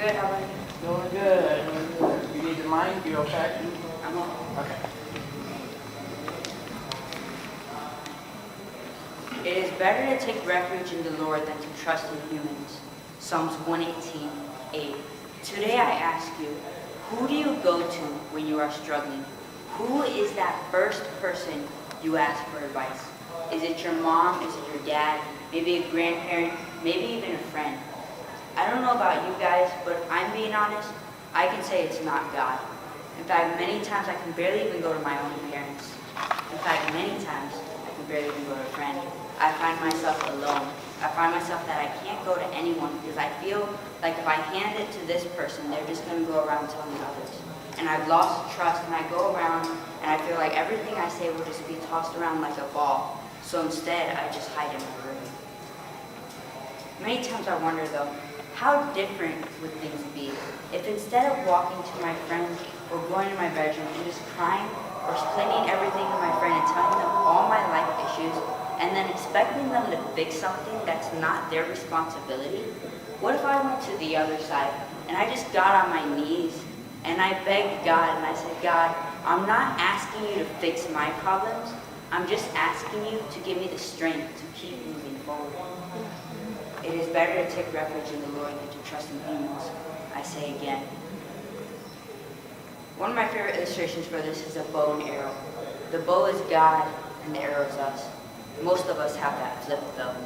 good. How about you? Doing good. Doing good. You need the mic? You okay? I'm on. Okay. It is better to take refuge in the Lord than to trust in humans. Psalms 118:8. Today I ask you, who do you go to when you are struggling? Who is that first person you ask for advice? Is it your mom? Is it your dad? Maybe a grandparent? Maybe even a friend? I don't know about you guys, but I'm being honest, I can say it's not God. In fact, many times I can barely even go to my own parents. In fact, many times I can barely even go to a friend. I find myself alone. I find myself that I can't go to anyone because I feel like if I hand it to this person, they're just going to go around telling others. And I've lost trust, and I go around and I feel like everything I say will just be tossed around like a ball. So instead, I just hide in my room. Many times I wonder though, how different would things be if instead of walking to my friend or going to my bedroom and just crying or explaining everything to my friend and telling them all my life issues and then expecting them to fix something that's not their responsibility? What if I went to the other side and I just got on my knees and I begged God and I said, God, I'm not asking you to fix my problems. I'm just asking you to give me the strength to keep moving forward. It is better to take refuge in the Lord than to trust in humans. I say again. One of my favorite illustrations for this is a bow and arrow. The bow is God and the arrow is us. Most of us have that flipped though.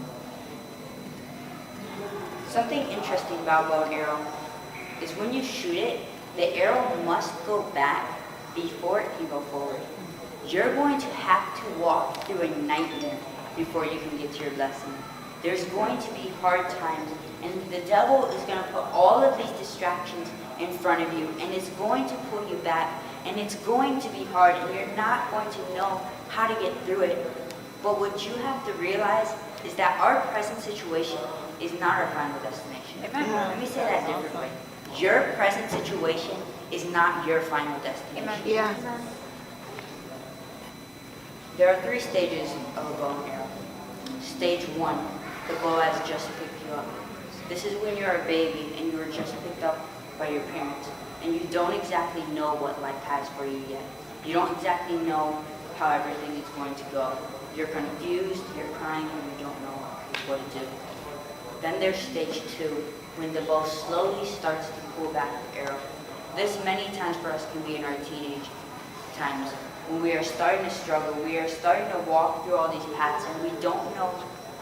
Something interesting about bow and arrow is when you shoot it, the arrow must go back before it can go forward. You're going to have to walk through a nightmare before you can get to your blessing. There's going to be hard times, and the devil is going to put all of these distractions in front of you, and it's going to pull you back, and it's going to be hard, and you're not going to know how to get through it. But what you have to realize is that our present situation is not our final destination. Let me say that differently. Your present situation is not your final destination. Yeah. There are 3 stages of a bow and arrow. Stage 1, the bow has just picked you up. This is when you're a baby and you are just picked up by your parents and you don't exactly know what life has for you yet. You don't exactly know how everything is going to go. You're confused, you're crying, and you don't know what to do. Then there's stage 2, when the bow slowly starts to pull back the arrow. This many times for us can be in our teenage times. When we are starting to struggle, we are starting to walk through all these paths and we don't know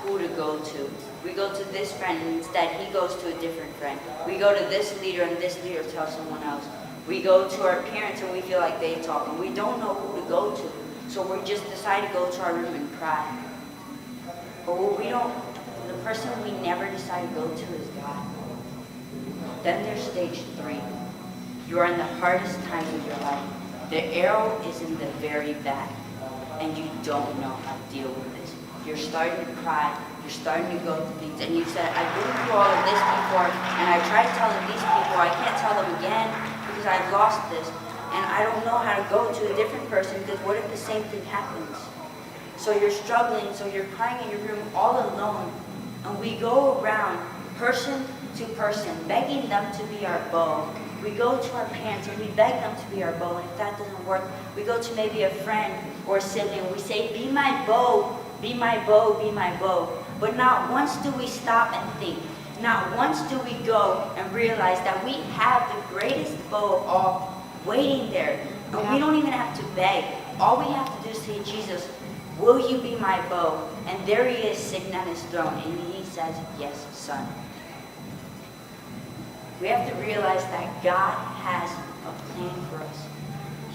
who to go to. We go to this friend and instead he goes to a different friend. We go to this leader and this leader tells someone else. We go to our parents and we feel like they talk and we don't know who to go to. So we just decide to go to our room and cry. But the person we never decide to go to is God. Then there's stage 3. You are in the hardest times of your life. The arrow is in the very back, and you don't know how to deal with this. You're starting to cry, you're starting to go through things, and you said, I've been through all of this before, and I tried telling these people, I can't tell them again because I've lost this, and I don't know how to go to a different person because what if the same thing happens? So you're struggling, so you're crying in your room all alone, and we go around person to person, begging them to be our bow. We go to our parents and we beg them to be our bow, and if that doesn't work, we go to maybe a friend or a sibling and we say, be my bow, be my bow, be my bow. But not once do we stop and think. Not once do we go and realize that we have the greatest bow of all waiting there. And we don't even have to beg. All we have to do is say, Jesus, will you be my bow? And there he is sitting on his throne and he says, yes, son. We have to realize that God has a plan for us.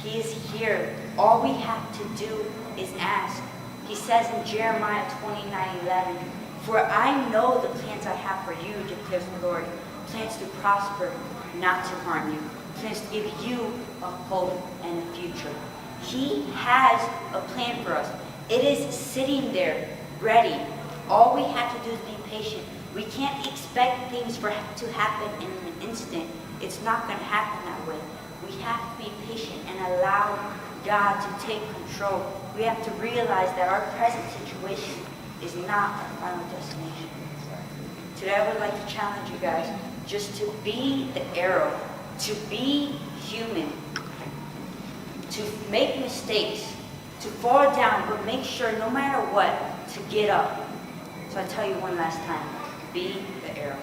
He is here. All we have to do is ask. He says in Jeremiah 29:11, for I know the plans I have for you, declares the Lord, plans to prosper, not to harm you, plans to give you a hope and a future. He has a plan for us. It is sitting there, ready. All we have to do is be patient. We can't expect things to happen in an instant. It's not going to happen that way. We have to be patient and allow God to take control. We have to realize that our present situation is not our final destination. Today I would like to challenge you guys just to be the arrow, to be human, to make mistakes, to fall down, but make sure no matter what, to get up. So I tell you one last time, be the arrow.